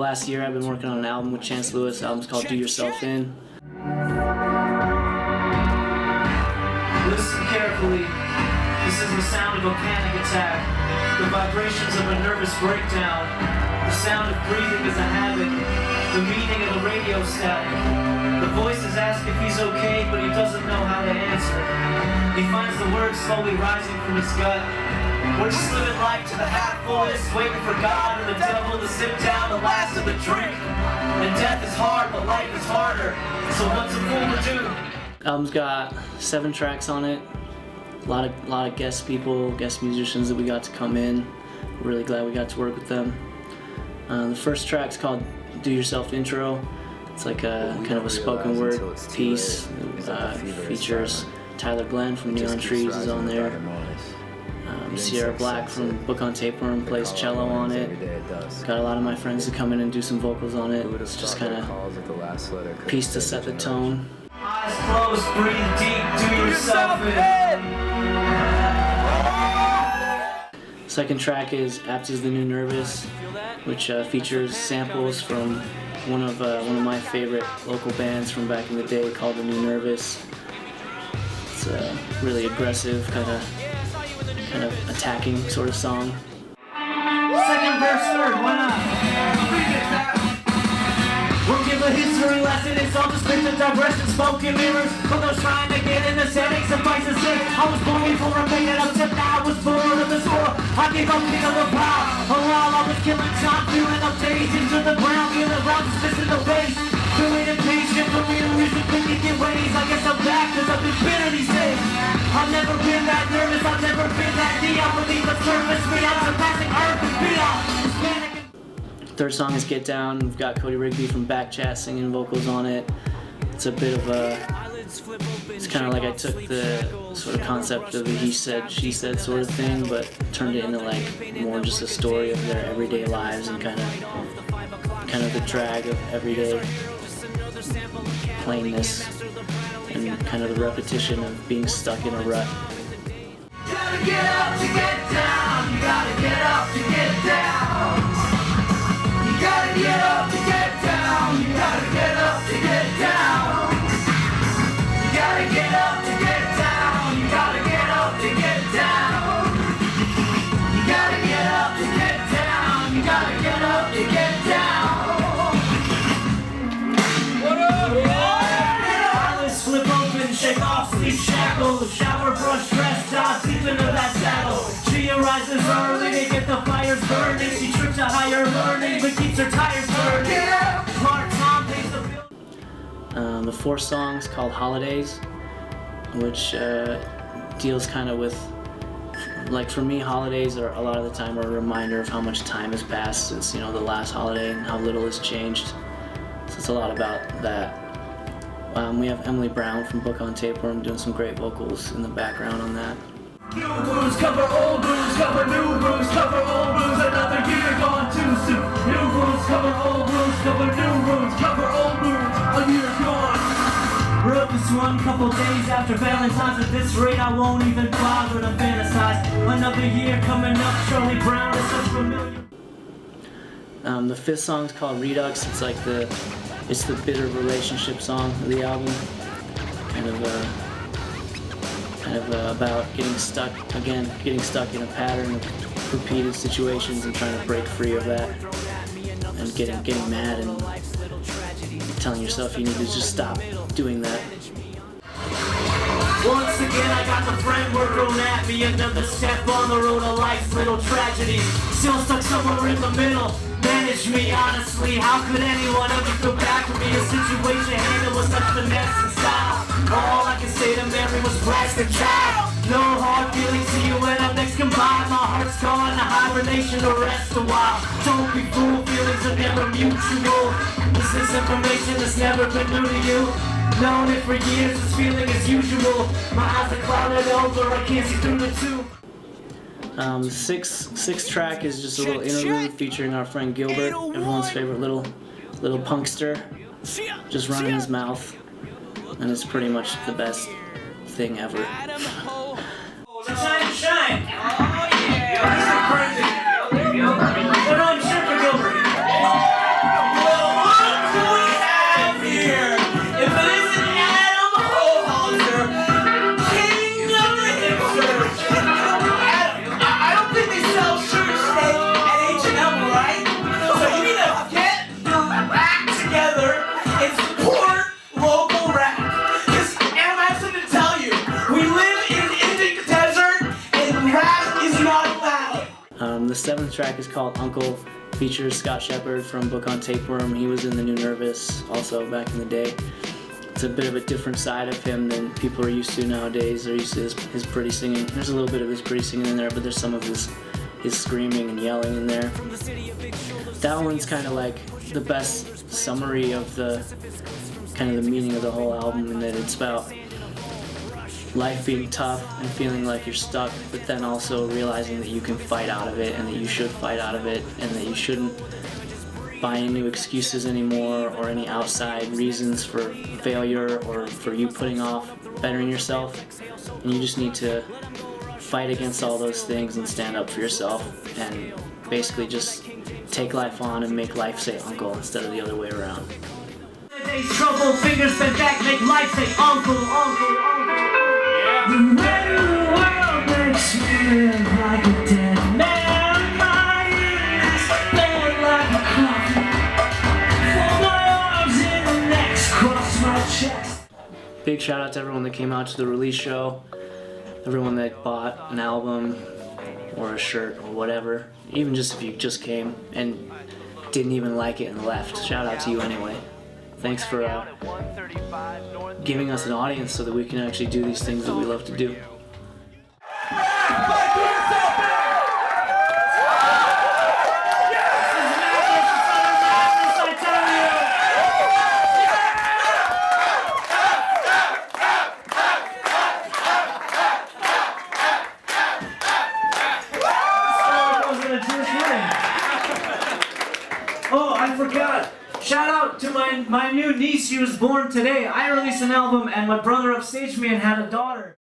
last year I've been working on an album with Chance Lewis. The album's called Do Yourself In. Listen carefully. This is the sound of a panic attack, the vibrations of a nervous breakdown. The sound of breathing is a habit, the meaning of the radio static. The voices ask if he's okay, but he doesn't know how to answer. He finds the words slowly rising from his gut. We're just living life to the half fullest, waiting for God and the devil to sip down the last of the drink. And death is hard, but life is harder. So what's a fool to do? Album's got 7 tracks on it. A lot of guest people, guest musicians that we got to come in. We're really glad we got to work with them. The first track's called Do Yourself Intro. It's like a kind of a spoken word piece. Features Tyler Glenn from Neon Trees is on there. Sierra Black from Book on Tapeworm plays cello on it. Got a lot of my friends to come in and do some vocals on it. It's just kind of a piece to set the tone. Eyes closed, breathe deep, do yourself in. Second track is Apt is the New Nervous, which features samples from one of my favorite local bands from back in the day called The New Nervous. It's a really aggressive, kind of attacking sort of song. Second verse, third, why not? We'll give a history lesson, it's all just been the digression, smoke and mirrors. For those trying to get in the settings, suffice to say, I was born before I made it up to now. I was born of this war, I gave up king of the power. While I was killing time, feeling up days into the ground, feeling around, just missing the base. Feeling impatient for me to reason thinking in ways. I guess I'm back, cause I've been bitter these days. I've never been that nervous, I've never been that neon. Believe the surface, me, I'm surpassing earth and beyond. Third song is Get Down. We've got Cody Rigby from Backchat singing vocals on it. It's a bit of it's kind of like I took the sort of concept of the he said, she said sort of thing, but turned it into like more just a story of their everyday lives and kind of the drag of everyday plainness and kind of the repetition of being stuck in a rut. You gotta get up to get down, you gotta get up to get down. You gotta get up to get down, you gotta get up to get down. You gotta get up to get down, you gotta get up to get down. You gotta get up to get down, you gotta get up to get down. What up, eyelids flip open, shake off sleep shackles, shower, brush, dress, dive deep into that saddle. She arises early to get the fires burning. She trips to higher learning, but keeps her tires burning. Part-time pays the bill. The fourth song's called Holidays, which deals kind of with, like for me, holidays are a lot of the time a reminder of how much time has passed since, the last holiday and how little has changed. So it's a lot about that. We have Emily Brown from Book on Tapeworm doing some great vocals in the background on that. New blues cover old blues, cover new blues, cover old blues, another year gone too soon. New blues cover old blues, cover new blues, cover old blues, a year gone. Wrote this one couple days after Valentine's. At this rate I won't even bother to fantasize. Another year coming up, Charlie Brown is such familiar. The fifth song's called Redux. It's like it's the bitter relationship song of the album. Kind of about getting stuck in a pattern of repeated situations and trying to break free of that, and getting mad and telling yourself you need to just stop doing that. Once again I got the framework thrown at me. Another step on the road of life's little tragedies. Still stuck somewhere in the middle. Manage me, honestly. How could anyone ever feel back for me? A situation handled with such finesse and style. All I can say to Mary was bless the child. No hard feelings to you when I'm next combined. My heart's gone to hibernation to rest a while. Don't be fooled, feelings are never mutual. This is information that's never been new to you. Known it for years, this feeling is usual. My eyes are clouded over, I can't see through the two. Sixth track is just a little interlude featuring our friend Gilbert, everyone's favorite little punkster, just running his mouth, and it's pretty much the best thing ever. Shine! Oh yeah! This is crazy! Put on shirt for Gilbert! 7th track is called Uncle, features Scott Shepard from Book on Tapeworm. He was in the New Nervous also back in the day. It's a bit of a different side of him than people are used to nowadays. They're used to his pretty singing. There's a little bit of his pretty singing in there, but there's some of his screaming and yelling in there. That one's kind of like the best summary of the kind of the meaning of the whole album, in that it's about life being tough and feeling like you're stuck, but then also realizing that you can fight out of it and that you should fight out of it and that you shouldn't buy any new excuses anymore or any outside reasons for failure or for you putting off bettering yourself. And you just need to fight against all those things and stand up for yourself and basically just take life on and make life say uncle instead of the other way around. Today's trouble, fingers bent back, make life say uncle, uncle, uncle. The weight of the world makes me live like a dead man. My ears bend like a coffin. Fold my arms in the necks, cross my chest. Big shout out to everyone that came out to the release show, everyone that bought an album or a shirt or whatever, even just if you just came and didn't even like it and left. Shout out to you anyway. Thanks for giving us an audience so that we can actually do these things that we love to do. Oh, I forgot. Shout out to my new niece. She was born today. I released an album and my brother upstaged me and had a daughter.